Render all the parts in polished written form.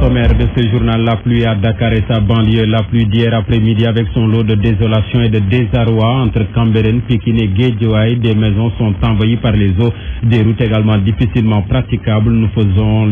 sommaire de ce journal, la pluie à Dakar et sa banlieue, la pluie d'hier après-midi avec son lot de désolation et de désarroi entre Cambérène, Pikine et Guédiawaye. Des maisons sont envahies par les eaux, des routes également difficilement praticables. Nous ferons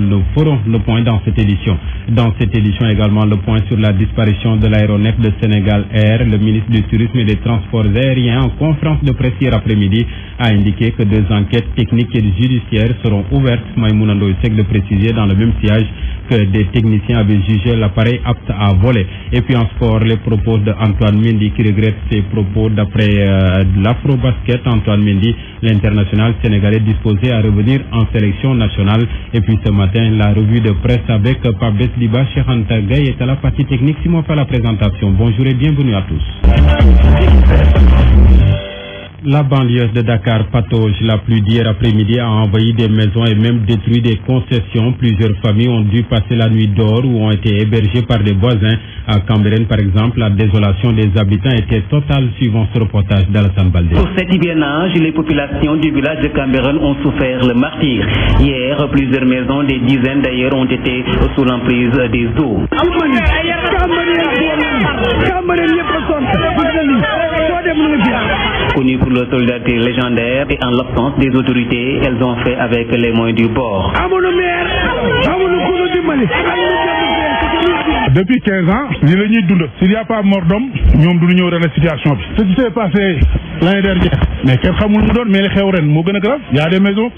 le point dans cette édition. Dans cette édition également, le point sur la disparition de l'aéronef de Sénégal Air. Le ministre du Tourisme et des Transports aériens, en conférence de presse hier après-midi, a indiqué que 2 enquêtes techniques et judiciaires seront ouvertes. Maïmouna Ndoye Seck de préciser dans le même sillage que des techniciens avaient jugé l'appareil apte à voler. Et puis en sport, les propos d'Antoine Mendy qui regrette ses propos d'après l'Afro-Basket. Antoine Mendy, l'international sénégalais disposé à revenir en sélection nationale. Et puis ce matin, la revue de presse avec Pape Besliba, Cheikh Anta Gaye est à la partie technique. Simon fait la présentation. Bonjour et bienvenue à tous. La banlieue de Dakar patauge. La pluie d'hier après-midi a envahi des maisons et même détruit des concessions. Plusieurs familles ont dû passer la nuit dehors ou ont été hébergées par des voisins. À Cambérène, par exemple, la désolation des habitants était totale, suivant ce reportage d'Alassane Baldé. Pour cet hivernage, les populations du village de Cambérène ont souffert le martyre. Hier, plusieurs maisons, des dizaines d'ailleurs, ont été sous l'emprise des eaux. Connues pour leur solidarité légendaire et en l'absence des autorités, elles ont fait avec les moyens du bord. Depuis 15 ans, s'il n'y a pas mort d'homme, nous avons une situation. Ce qui s'est passé l'année dernière, mais il y a des maisons,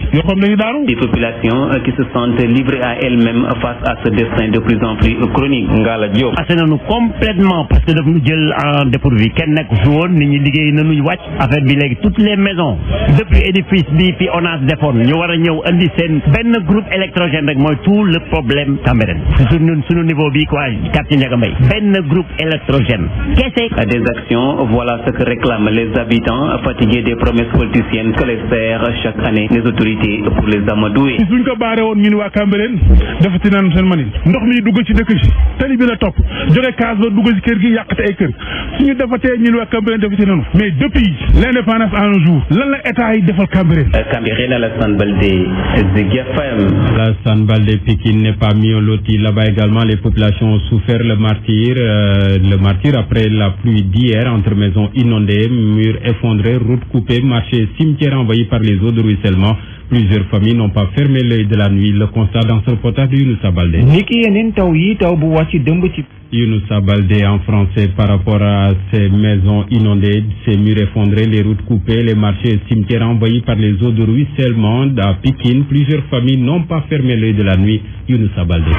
des populations qui se sentent livrées à elles-mêmes face à ce destin de plus en plus chronique. Nous complètement parce que nous avons en dépourvu. Toutes les maisons, depuis l'édifice, puis on a des formes. Nous avons un groupe électrogène, tout le problème Cambérène. C'est sur le niveau quoi. Ben groupe électrogène. Des actions, voilà ce que réclament les habitants fatigués des promesses politiciennes que les serrent chaque année les autorités pour les amadouer. Mais depuis l'indépendance à nos jours, l'État est de Cambérène. Cambérène, Alassane Baldé, ZGFM. Alassane Baldé, Pikine n'est pas mis au loti. Là-bas également, les populations ont souffert le martyr après la pluie d'hier, entre maisons inondées, murs effondrés, routes coupées, marchés, cimetières envahis par les eaux de ruissellement. Plusieurs familles n'ont pas fermé l'œil de la nuit. Le constat dans ce reportage de Younoussa Baldé. Younoussa Baldé en français par rapport à ces maisons inondées, ces murs effondrés, les routes coupées, les marchés et cimetières envahis par les eaux de ruissellement. À Pikine, plusieurs familles n'ont pas fermé l'œil de la nuit. Younoussa Baldé.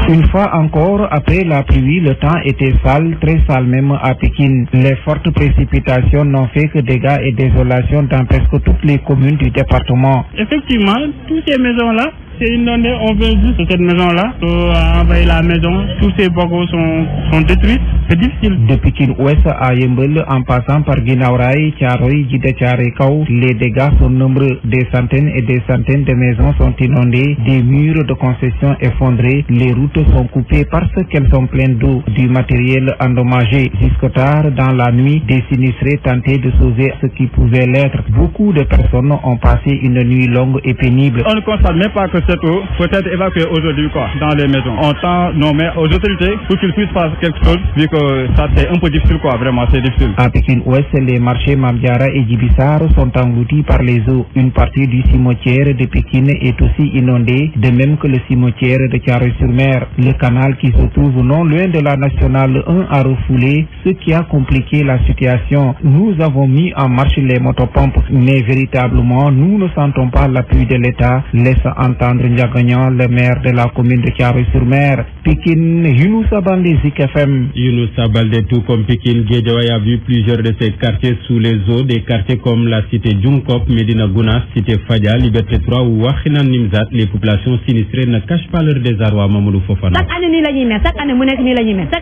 Une fois encore, après la pluie, le temps était sale, très sale même à Pikine. Les fortes précipitations n'ont fait que dégâts et désolations dans presque toutes les communes du département. Effectivement, toutes ces maisons-là, c'est inondé, on vient juste de cette maison-là, a envahi la maison, tous ces bocaux sont détruits, c'est difficile. De Pikine Ouest à Yembel, en passant par Guinaouraï, Tcharoy, Djidé Kao, les dégâts sont nombreux. Des centaines et des centaines de maisons sont inondées, des murs de concession effondrés, les routes sont coupées parce qu'elles sont pleines d'eau, du matériel endommagé. Jusque tard dans la nuit, des sinistrés tentaient de sauver ce qui pouvait l'être. Beaucoup de personnes ont passé une nuit longue et pénible. On ne constate même pas que cette eau peut être évacuée aujourd'hui dans les maisons. On tend nos mains aux autorités pour qu'ils puissent faire quelque chose, vu que ça c'est un peu difficile vraiment c'est difficile. À Pikine Ouest, les marchés Mamdiara et Djibissar sont engloutis par les eaux. Une partie du cimetière de Pikine est aussi inondée, de même que le cimetière de Thiaroye-sur-Mer. Le canal qui se trouve non loin de la nationale 1 a refoulé, ce qui a compliqué la situation. Nous avons mis en marche les motopompes, mais véritablement nous ne sentons pas l'appui de l'État, laisse entendre Ndiagagnan, le maire de la commune de Thiaroye-sur-Mer. Pikine, Younoussa Baldé, Zik FM. Younoussa Baldé, tout comme Pikine, Guédiawaye a vu plusieurs de ces quartiers sous les eaux, des quartiers comme la cité Djunkop, Medina Gounass, cité Fadia, Liberté 3 ou Wakhinane Nimzat. Les populations sinistrées ne cachent pas leur désarroi, Mamoudou Fofana. Chaque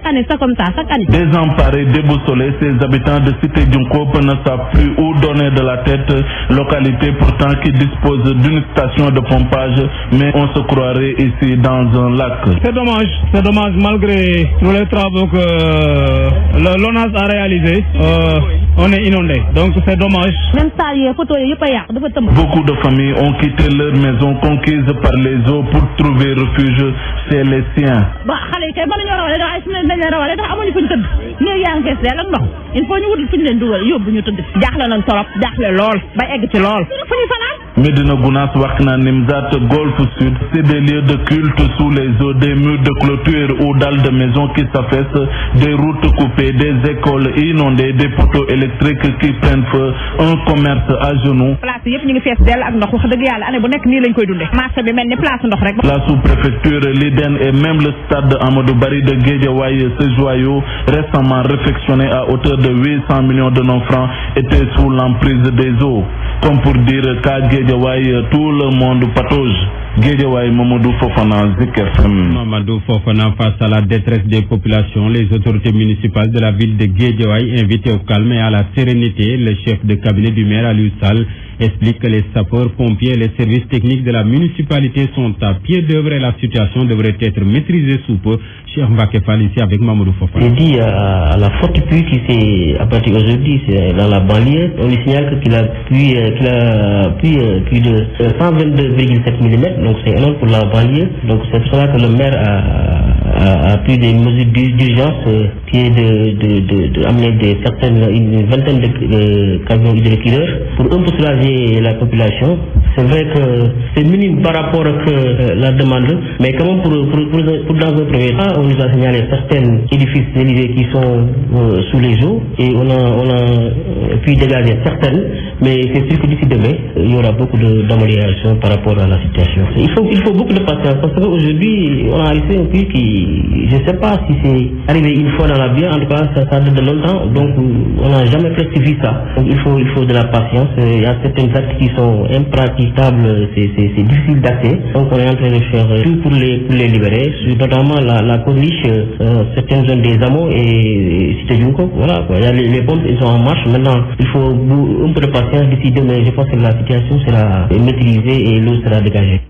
année, c'est comme ça, chaque année. Désemparés, déboussolés, ces habitants de cité Djunkop ne savent plus où donner de la tête, localité pourtant qui dispose d'une station de pompage, mais on se croirait ici dans un lac. C'est dommage malgré tous les travaux que l'ONAS a réalisés, on est inondé, donc c'est dommage. Beaucoup de familles ont quitté leur maison conquise par les eaux pour trouver refuge chez les siens. Médina Gounass, Wakna, Nimzat, Golf Sud, c'est des lieux de culte sous les eaux, des murs de clôture ou dalles de maisons qui s'affaissent, des routes coupées, des écoles inondées, des poteaux électriques qui prennent feu, un commerce à genoux. La sous-préfecture, l'Iden et même le stade Amadou Barry de Guédiawaye, ce joyau récemment réfectionné à hauteur de 800 millions de non-francs était sous l'emprise des eaux. Comme pour dire qu'à Guédiawaye, tout le monde patauge. Guédiawaye, Mamadou Fofana, Zik FM. Mamadou Fofana, face à la détresse des populations, les autorités municipales de la ville de Guédiawaye invitent au calme et à la sérénité. Le chef de cabinet du maire Aliou Sall explique que les sapeurs-pompiers et les services techniques de la municipalité sont à pied d'œuvre et la situation devrait être maîtrisée sous peu. Cheikh Mbacké Fall ici avec Mamadou Fofana. Il dit à la forte pluie qui s'est abattue aujourd'hui, c'est dans la banlieue, on lui signale qu'il a plu plus de 122,7 mm, donc c'est énorme pour la banlieue. Donc c'est pour cela que le maire a pris des mesures d'urgence qui est d'amener une vingtaine de camions hydroculeurs pour un peu soulager la population. C'est vrai que c'est minime par rapport à la demande, mais quand même pour dans un premier temps, on nous a signalé certains édifices élevés qui sont sous les eaux et on a pu dégager certaines, mais c'est sûr que d'ici demain, il y aura beaucoup d'amélioration par rapport à la situation. Il faut beaucoup de patience parce qu'aujourd'hui, on a arrêté un puits qui, je ne sais pas si c'est arrivé une fois dans la vie, en tout cas ça date de longtemps, donc on n'a jamais presque vu ça. Donc il faut de la patience, il y a certains actes qui sont impraticables, c'est difficile d'accès, donc on est en train de faire tout pour les libérer, notamment la corniche, certaines zones des hameaux et Cité Junko, voilà quoi. Il y a les pompes, ils sont en marche, maintenant il faut un peu de patience d'ici demain, je pense que la situation sera maîtrisée et l'eau sera dégagée.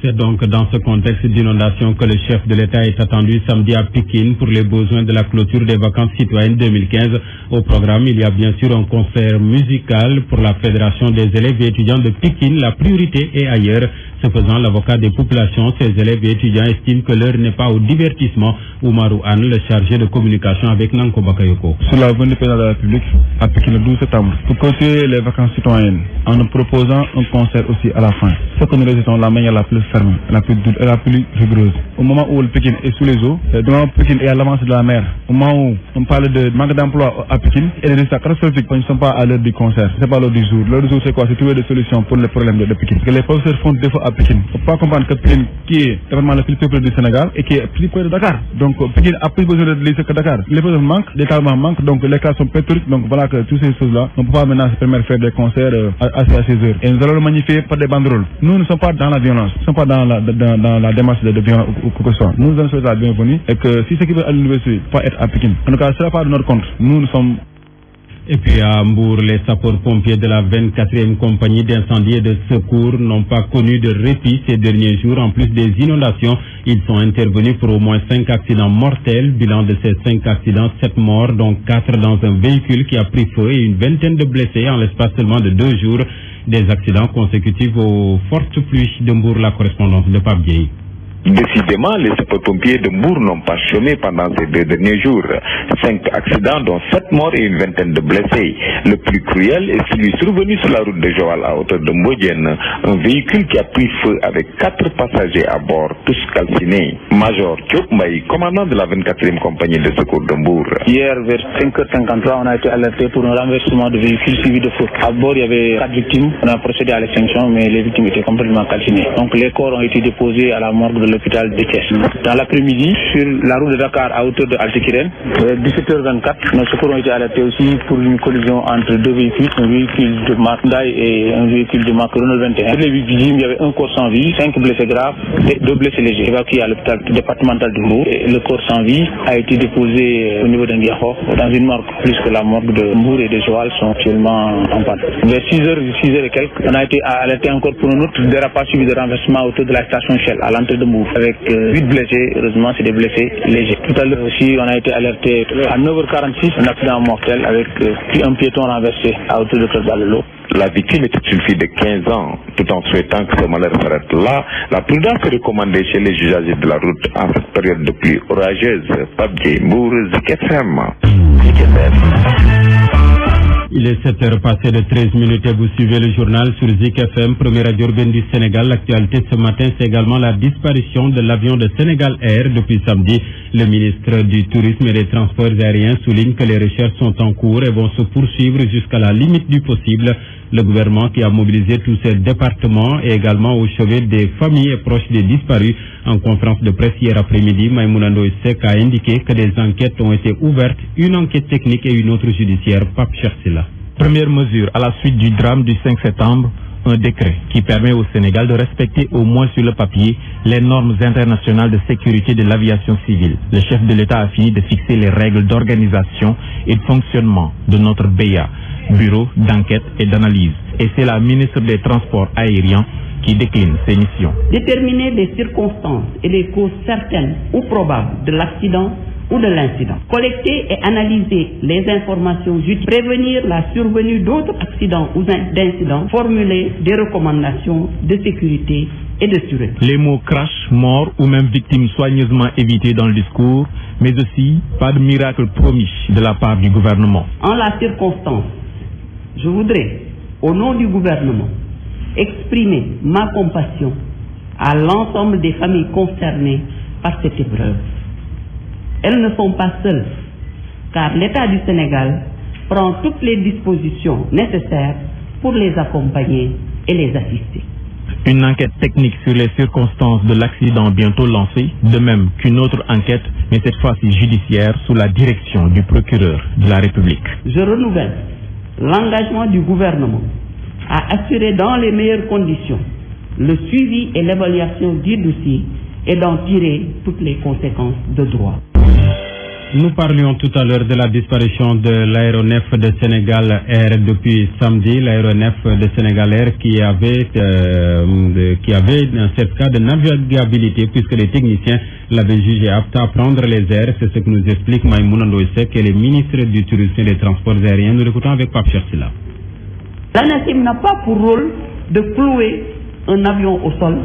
C'est donc dans ce contexte d'inondation que le chef de l'État est attendu samedi à Pikine pour les besoins de la clôture des vacances citoyennes 2015. Au programme, il y a bien sûr un concert musical pour la Fédération des élèves et étudiants de Pikine. La priorité est ailleurs. Ce faisant, l'avocat des populations, ces élèves et étudiants estiment que l'heure n'est pas au divertissement. Oumarou Anne, le chargé de communication avec Nanko Bakayoko. Sur la venue du président de la République à Pikine le 12 septembre, pour clôturer les vacances citoyennes, en nous proposant un concert aussi à la fin. Ce que nous résultons la manière la plus ferme, la plus dure et la plus rigoureuse. Au moment où le Pikine est sous les eaux, devant Pikine et à l'avance de la mer, au moment où on parle de manque d'emploi à Pikine, et les résultats catastrophiques quand ils ne sont pas à l'heure du concert. C'est pas l'heure du jour. L'heure du jour, c'est quoi? C'est trouver des solutions pour les problèmes de Pikine. Parce que les professeurs font défaut à Pikine. Il ne faut pas comprendre que Pikine, qui est vraiment le plus peuplé du Sénégal et qui est plus près de Dakar. Donc Pikine a plus besoin de lycée que Dakar. Les professeurs manquent, les cadres manquent, donc les classes sont pétriques. Donc voilà que toutes ces choses-là, on ne peut pas maintenant se permettre de faire des concerts à ces heures. Et nous allons le magnifier par des banderoles. Nous ne sommes pas dans la violence, nous ne sommes pas dans la démarche de violence ou quoi que ce soit. Nous allons souhaiter la bienvenue et que si ce qui veut à l'université peut être à Pikine, en tout cas, ce ne sera pas de notre compte. Nous sommes. Et puis à Mbour, les sapeurs-pompiers de la 24e compagnie d'incendie et de secours n'ont pas connu de répit ces derniers jours. En plus des inondations, ils sont intervenus pour au moins 5 accidents mortels. Bilan de ces 5 accidents, 7 morts, dont 4 dans un véhicule qui a pris feu et une vingtaine de blessés en l'espace seulement de 2 jours. Des accidents consécutifs aux fortes pluies de Mbour, la correspondance de Pape Gueye. Décidément, les sapeurs-pompiers de Mbour n'ont pas chômé pendant ces 2 derniers jours. 5 accidents, dont 7 morts et une vingtaine de blessés. Le plus cruel est celui survenu sur la route de Joal à hauteur de Mbodienne. Un véhicule qui a pris feu avec 4 passagers à bord, tous calcinés. Major Diop Mbaye, commandant de la 24e compagnie de secours de Mbour. Hier, vers 5h53, on a été alerté pour un renversement de véhicule suivi de feu. À bord, il y avait 4 victimes. On a procédé à l'extinction, mais les victimes étaient complètement calcinées. Donc les corps ont été déposés à la morgue de l'hôpital de Thiès. Dans l'après-midi, sur la route de Dakar à hauteur de Altikiren, 17h24, nos secours ont été alertés aussi pour une collision entre 2 véhicules, un véhicule de marque Hyundai et un véhicule de marque Renault 21. Pour les victimes, il y avait un corps sans vie, 5 blessés graves et 2 blessés légers, évacués à l'hôpital départemental de Mbour. Le corps sans vie a été déposé au niveau d'un Ndiakho, dans une morgue, puisque la morgue de Mbour et de Joal sont actuellement en panne. Vers 6h et quelques, on a été alerté encore pour un autre dérapage suivi de renversement autour de la station Shell à l'entrée de Mbour. Mbour avec 8 blessés. Heureusement, c'est des blessés légers. Tout à l'heure aussi, on a été alerté à 9h46, un accident mortel avec un piéton renversé à hauteur de Kër-Balelo. La victime était une fille de 15 ans. Tout en souhaitant que ce malheur s'arrête là, la prudence est recommandée chez les usagers de la route en cette période de pluie orageuse. Pape Mbour, Zik FM. Il est 7h passé de 13 minutes et vous suivez le journal sur Zik FM, première radio urbaine du Sénégal. L'actualité ce matin, c'est également la disparition de l'avion de Sénégal Air depuis samedi. Le ministre du Tourisme et des Transports aériens souligne que les recherches sont en cours et vont se poursuivre jusqu'à la limite du possible. Le gouvernement qui a mobilisé tous ses départements et également au chevet des familles et proches des disparus. En conférence de presse hier après-midi, Maïmouna Ndoye Seck a indiqué que des enquêtes ont été ouvertes, une enquête technique et une autre judiciaire. Pape Chersila. Première mesure, à la suite du drame du 5 septembre, un décret qui permet au Sénégal de respecter au moins sur le papier les normes internationales de sécurité de l'aviation civile. Le chef de l'État a fini de fixer les règles d'organisation et de fonctionnement de notre BA, Bureau d'enquête et d'analyse. Et c'est la ministre des Transports aériens qui décline ses missions. Déterminer les circonstances et les causes certaines ou probables de l'accident ou de l'incident. Collecter et analyser les informations utiles. Prévenir la survenue d'autres accidents ou d'incidents. Formuler des recommandations de sécurité et de sûreté. Les mots crash, mort ou même victime soigneusement évités dans le discours, mais aussi pas de miracle promis de la part du gouvernement. En la circonstance, je voudrais, au nom du gouvernement, exprimer ma compassion à l'ensemble des familles concernées par cette épreuve. Elles ne sont pas seules, car l'État du Sénégal prend toutes les dispositions nécessaires pour les accompagner et les assister. Une enquête technique sur les circonstances de l'accident bientôt lancée, de même qu'une autre enquête, mais cette fois-ci judiciaire, sous la direction du procureur de la République. Je renouvelle l'engagement du gouvernement à assurer dans les meilleures conditions le suivi et l'évaluation du dossier et d'en tirer toutes les conséquences de droit. Nous parlions tout à l'heure de la disparition de l'aéronef de Sénégal Air depuis samedi. L'aéronef de Sénégal Air qui avait un certificat de navigabilité puisque les techniciens l'avaient jugé apte à prendre les airs. C'est ce que nous explique Maïmouna Ndoye Seck, qui est le ministre du Tourisme et des Transports aériens. Nous l'écoutons avec Pape Chersila. L'ANACIM n'a pas pour rôle de clouer un avion au sol,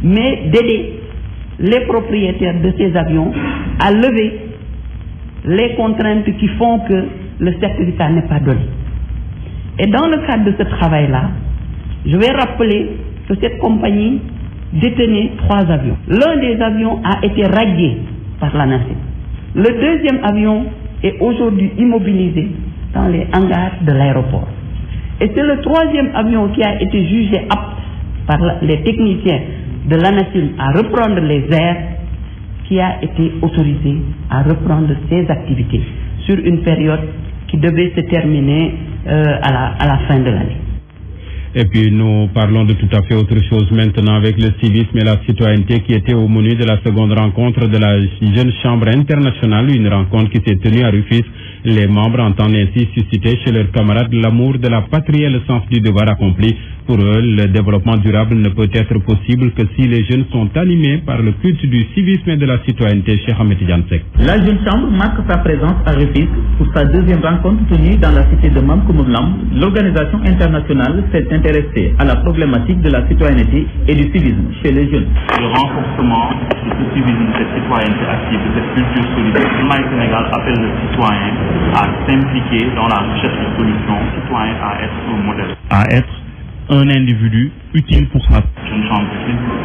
mais d'aider les propriétaires de ces avions à lever les contraintes qui font que le certificat n'est pas donné. Et dans le cadre de ce travail-là, je vais rappeler que cette compagnie détenait 3 avions. L'un des avions a été radié par l'ANACIM. Le deuxième avion est aujourd'hui immobilisé dans les hangars de l'aéroport. Et c'est le 3e avion qui a été jugé apte par les techniciens de l'ANACIM à reprendre les airs, qui a été autorisé à reprendre ses activités sur une période qui devait se terminer à la fin de l'année. Et puis nous parlons de tout à fait autre chose maintenant avec le civisme et la citoyenneté qui était au menu de la seconde rencontre de la Jeune Chambre internationale, une rencontre qui s'est tenue à Rufisque. Les membres entendent ainsi susciter chez leurs camarades l'amour de la patrie et le sens du devoir accompli. Pour eux, le développement durable ne peut être possible que si les jeunes sont animés par le culte du civisme et de la citoyenneté. Cheikh Ahmed Tidiane Seck. La Jeune Chambre marque sa présence à Rufisque pour sa deuxième rencontre tenue dans la cité de Mamkoumouglam. L'organisation internationale s'est intéressée à la problématique de la citoyenneté et du civisme chez les jeunes. Le renforcement de ce civisme, de cette citoyenneté active, de cette culture solidaire. Le Sénégal appelle le citoyen à s'impliquer dans la recherche de solutions, le citoyen à être un modèle. À être un individu utile pour sa Jeune Chambre,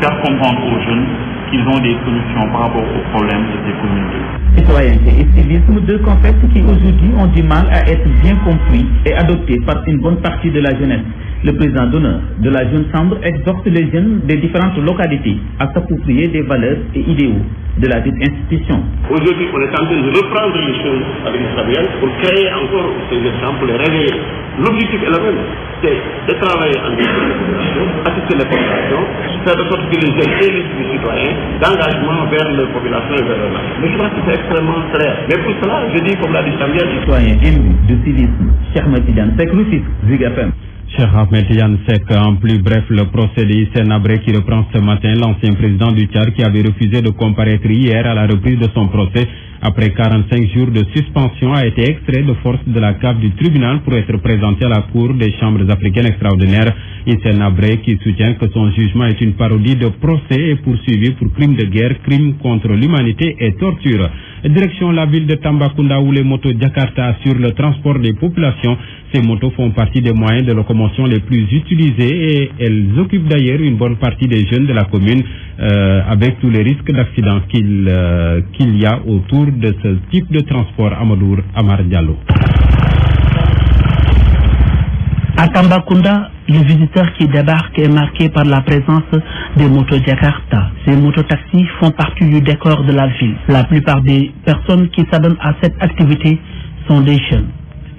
faire comprendre aux jeunes qu'ils ont des solutions par rapport aux problèmes de ces communautés. Citoyenneté et civisme, deux concepts qui aujourd'hui ont du mal à être bien compris et adoptés par une bonne partie de la jeunesse. Le président d'honneur de la Jeune Chambre exhorte les jeunes des différentes localités à s'approprier des valeurs et idéaux de la dite institution. Aujourd'hui, on est en train de reprendre les choses avec les Fabiens pour créer encore ces exemples, les réveiller. L'objectif est le même, c'est de travailler en décentralisation, assister les populations, faire de sorte que les jeunes et les citoyens d'engagement vers les populations et vers le land. Mais je pense que c'est extrêmement clair. Mais pour cela, je dis comme l'a dit Samuel, citoyen ému de civisme, Cheikh Ahmed Tidiane Seck, Rufisque, Zik FM. Cheikh Ahmed Yansek, en plus bref, le procès d'Hissène Habré qui reprend ce matin, l'ancien président du Tchad qui avait refusé de comparaître hier à la reprise de son procès. Après 45 jours de suspension, a été extrait de force de la cave du tribunal pour être présenté à la Cour des chambres africaines extraordinaires. Hissène Habré, qui soutient que son jugement est une parodie de procès, est poursuivi pour crimes de guerre, crimes contre l'humanité et torture. Direction la ville de Tambacounda où les motos Jakarta assurent le transport des populations. Ces motos font partie des moyens de locomotion les plus utilisés et elles occupent d'ailleurs une bonne partie des jeunes de la commune avec tous les risques d'accident qu'il y a autour de ce type de transport. Amadour Amar Diallo. À Tambacounda, le visiteur qui débarque est marqué par la présence des motos Jakarta. Ces mototaxis font partie du décor de la ville. La plupart des personnes qui s'adonnent à cette activité sont des jeunes.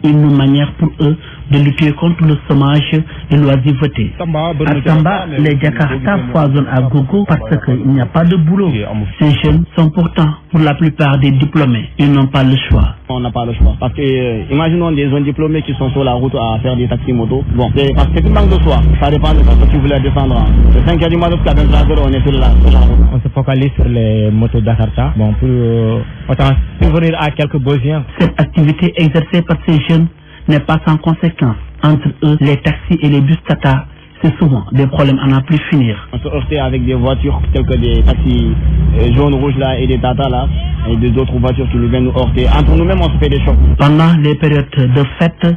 Une manière pour eux de lutter contre le chômage et l'oisiveté. À Tamba, les Jakarta foisonnent à gogo parce qu'il n'y a pas de boulot. Ces jeunes sont pourtant pour la plupart des diplômés. Ils n'ont pas le choix. On n'a pas le choix. Parce que, imaginons des jeunes diplômés qui sont sur la route à faire des taxis motos. Bon, parce que c'est une manque de choix. Ça dépend de ça. Si tu voulais descendre de 5 h du matin jusqu'à 23 h, on est sur la route. On se focalise sur les motos Jakarta. Bon, pour autant subvenir à quelques besoins. Cette activité exercée par ces jeunes n'est pas sans conséquence. Entre eux, les taxis et les bus Tata, c'est souvent des problèmes à n'en plus finir. On se heurtait avec des voitures telles que des taxis jaunes, rouges là et des Tata là, et d'autres voitures qui nous viennent nous heurter. Entre nous-mêmes, on se fait des chocs. Pendant les périodes de fête,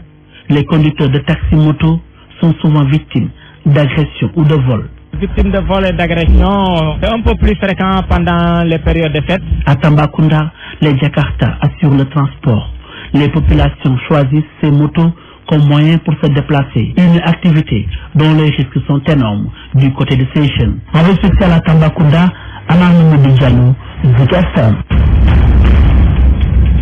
les conducteurs de taxis moto sont souvent victimes d'agressions ou de vols. Victimes de vol et d'agression, c'est un peu plus fréquent pendant les périodes de fête. À Tambacounda, les Jakarta assurent le transport. Les populations choisissent ces motos comme moyen pour se déplacer. Une activité dont les risques sont énormes du côté de ces jeunes. Avec succès à la Tambacounda, Anna Diallo, Zik FM.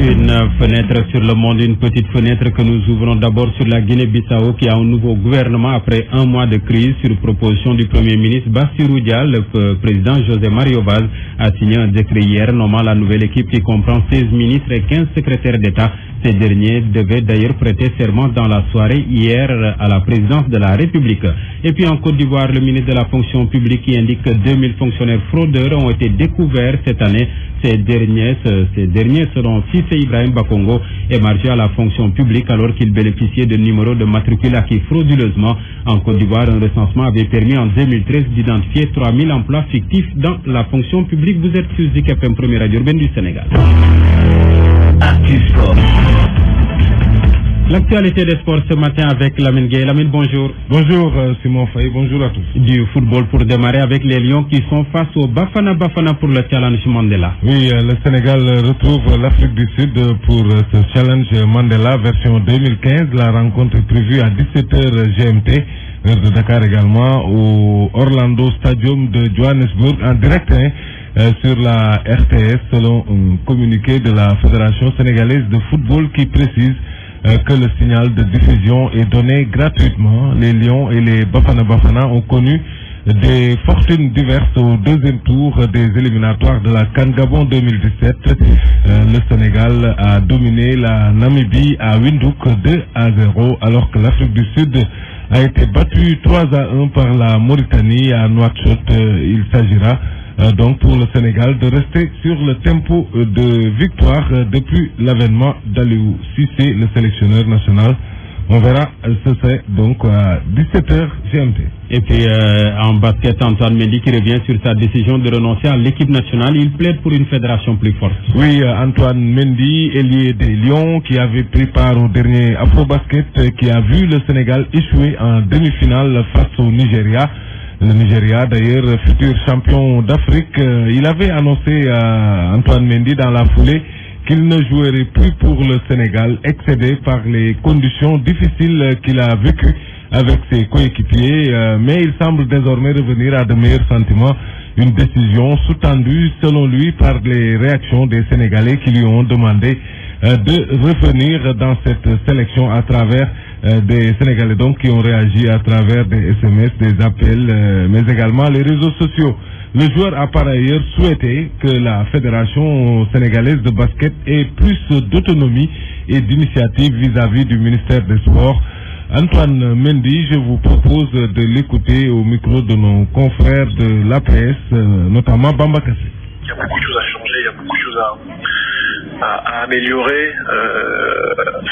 Une fenêtre sur le monde, une petite fenêtre que nous ouvrons d'abord sur la Guinée-Bissau qui a un nouveau gouvernement après un mois de crise. Sur proposition du Premier ministre Bassirou Dia, le président José Mario Vaz a signé un décret hier nommant la nouvelle équipe qui comprend 16 ministres et 15 secrétaires d'État. Ces derniers devaient d'ailleurs prêter serment dans la soirée hier à la présidence de la République. Et puis en Côte d'Ivoire, le ministre de la fonction publique qui indique que 2000 fonctionnaires fraudeurs ont été découverts cette année. Ces derniers selon Cissé Ibrahim Bakongo, émargés à la fonction publique alors qu'ils bénéficiaient de numéros de matricule acquis frauduleusement. En Côte d'Ivoire, un recensement avait permis en 2013 d'identifier 3000 emplois fictifs dans la fonction publique. Vous êtes sur Zik FM, première radio urbaine du Sénégal. L'actualité des sports ce matin avec Lamine Gueye. Lamine, bonjour. Bonjour Simon Faye, bonjour à tous. Du football pour démarrer avec les Lions qui sont face au Bafana pour le challenge Mandela. Oui, le Sénégal retrouve l'Afrique du Sud pour ce challenge Mandela version 2015. La rencontre est prévue à 17h GMT, heure de Dakar également, au Orlando Stadium de Johannesburg en direct sur la RTS selon un communiqué de la Fédération sénégalaise de football qui précise que le signal de diffusion est donné gratuitement. Les Lions et les Bafana ont connu des fortunes diverses au deuxième tour des éliminatoires de la CAN Gabon 2017. Le Sénégal a dominé la Namibie à Windhoek 2-0 alors que l'Afrique du Sud a été battue 3-1 par la Mauritanie à Nouakchott. Il s'agira donc pour le Sénégal de rester sur le tempo de victoire depuis l'avènement d'Aliou Cissé, le sélectionneur national. On verra, ce serait donc à 17h GMT. Et puis en basket, Antoine Mendy qui revient sur sa décision de renoncer à l'équipe nationale. Il plaide pour une fédération plus forte. Oui, Antoine Mendy, ailier des Lions, qui avait pris part au dernier Afro-Basket, qui a vu le Sénégal échouer en demi-finale face au Nigeria. Le Nigeria, d'ailleurs, futur champion d'Afrique, il avait annoncé à Antoine Mendy dans la foulée qu'il ne jouerait plus pour le Sénégal, excédé par les conditions difficiles qu'il a vécues avec ses coéquipiers, mais il semble désormais revenir à de meilleurs sentiments. Une décision sous-tendue, selon lui, par les réactions des Sénégalais qui lui ont demandé de revenir dans cette sélection à travers des Sénégalais donc qui ont réagi à travers des SMS, des appels, mais également les réseaux sociaux. Le joueur a par ailleurs souhaité que la Fédération sénégalaise de basket ait plus d'autonomie et d'initiative vis-à-vis du ministère des Sports. Antoine Mendy. Je vous propose de l'écouter au micro de nos confrères de l'APS, notamment Bamba Kassé. Il y a beaucoup de choses à changer, il y a beaucoup de choses à améliorer,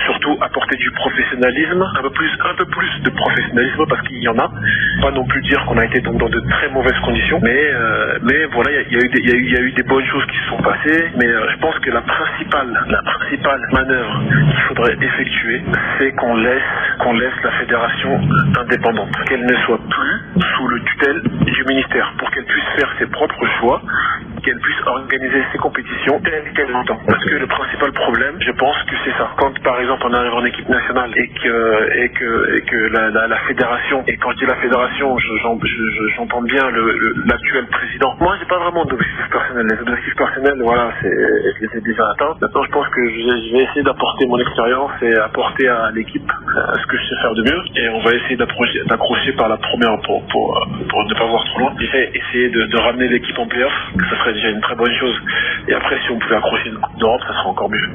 surtout apporter du professionnalisme, un peu plus de professionnalisme parce qu'il y en a. Pas non plus dire qu'on a été dans de très mauvaises conditions, mais voilà, il y a eu des bonnes choses qui se sont passées. Mais je pense que la principale manœuvre qu'il faudrait effectuer, c'est qu'on laisse la fédération indépendante, qu'elle ne soit plus sous le tutelle du ministère, pour qu'elle puisse faire ses propres choix, qu'elle puisse organiser ses compétitions telles qu'elle l'entend. Parce que le principal problème, je pense que c'est ça. Quand par exemple on arrive en équipe nationale et que la fédération, et quand je dis la fédération, j'entends bien l'actuel président. Moi j'ai pas vraiment d'objectifs personnels. Les objectifs personnels, voilà, je les ai déjà atteints. Maintenant je pense que je vais essayer d'apporter mon expérience et apporter à l'équipe ce que je sais faire de mieux. Et on va essayer d'accrocher par la première pour ne pas voir trop loin. Essayer de ramener l'équipe en play-off, que ça serait déjà une très bonne chose. Et après, si on pouvait accrocher une Coupe d'Europe, ça serait encore mieux.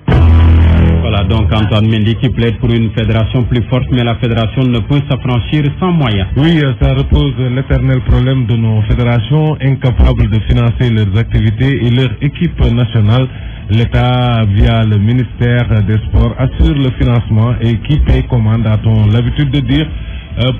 Voilà donc Antoine Mendy qui plaide pour une fédération plus forte, mais la fédération ne peut s'affranchir sans moyens. Oui, ça repose l'éternel problème de nos fédérations incapables de financer leurs activités et leur équipe nationale. L'État, via le ministère des Sports, assure le financement et qui paye commande, a-t-on l'habitude de dire.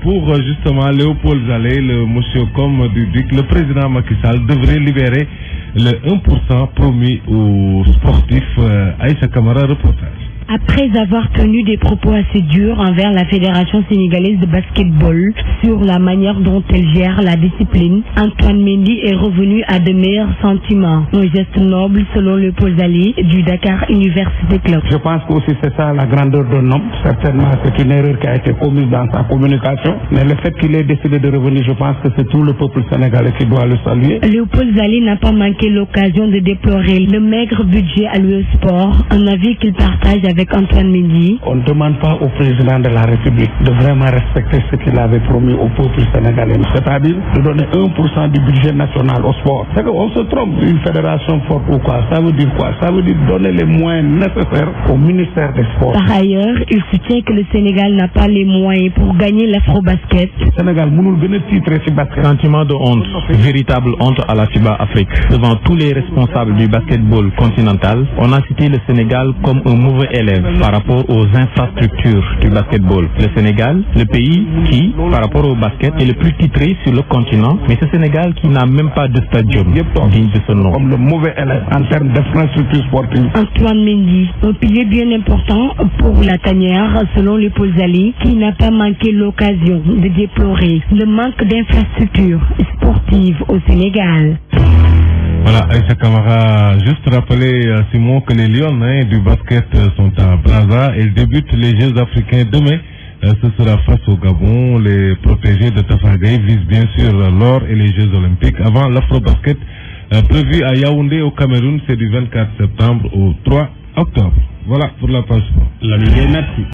Pour justement Léopold Zalé, le monsieur comme du DIC, le président Macky Sall devrait libérer le 1% promis aux sportifs. Aïcha Kamara, reportage. Après avoir tenu des propos assez durs envers la Fédération sénégalaise de basketball sur la manière dont elle gère la discipline, Antoine Mendy est revenu à de meilleurs sentiments. Un geste noble selon le Paul Zali du Dakar Université Club. Je pense que aussi c'est ça la grandeur d'un homme. Certainement c'est une erreur qui a été commise dans sa communication. Mais le fait qu'il ait décidé de revenir, je pense que c'est tout le peuple sénégalais qui doit le saluer. Léopold Zali n'a pas manqué l'occasion de déplorer le maigre budget alloué au sport, un avis qu'il partage avec Antoine Mendy. On ne demande pas au président de la République de vraiment respecter ce qu'il avait promis au peuple sénégalais, c'est-à-dire de donner 1% du budget national au sport. C'est qu'on se trompe, une fédération forte ou quoi. Ça veut dire quoi? Ça veut dire donner les moyens nécessaires au ministère des Sports. Par ailleurs, il soutient que le Sénégal n'a pas les moyens pour gagner l'Afro-Basket. Le Sénégal mënul gën a titré ci basket. Sentiment de honte, véritable honte à la FIBA Afrique. Devant tous les responsables du basketball continental, on a cité le Sénégal comme un mauvais élève par rapport aux infrastructures du basketball. Le Sénégal, le pays qui, par rapport au basket, est le plus titré sur le continent, mais ce Sénégal qui n'a même pas de stadium digne de ce nom. Comme le mauvais élève en termes d'infrastructures sportives. Antoine Mendy, un pilier bien important pour la tanière, selon le Paul Zali, qui n'a pas manqué l'occasion de déplorer le manque d'infrastructures sportives au Sénégal. Voilà, Aïcha Kamara, juste rappeler Simon que les Lyonnais du basket sont à Brazza. Ils débutent les Jeux africains demain. Ce sera face au Gabon. Les protégés de Tafagay visent bien sûr l'or et les Jeux olympiques avant l'Afro-basket prévu à Yaoundé au Cameroun. C'est du 24 septembre au 3 octobre. Voilà pour la page. Merci.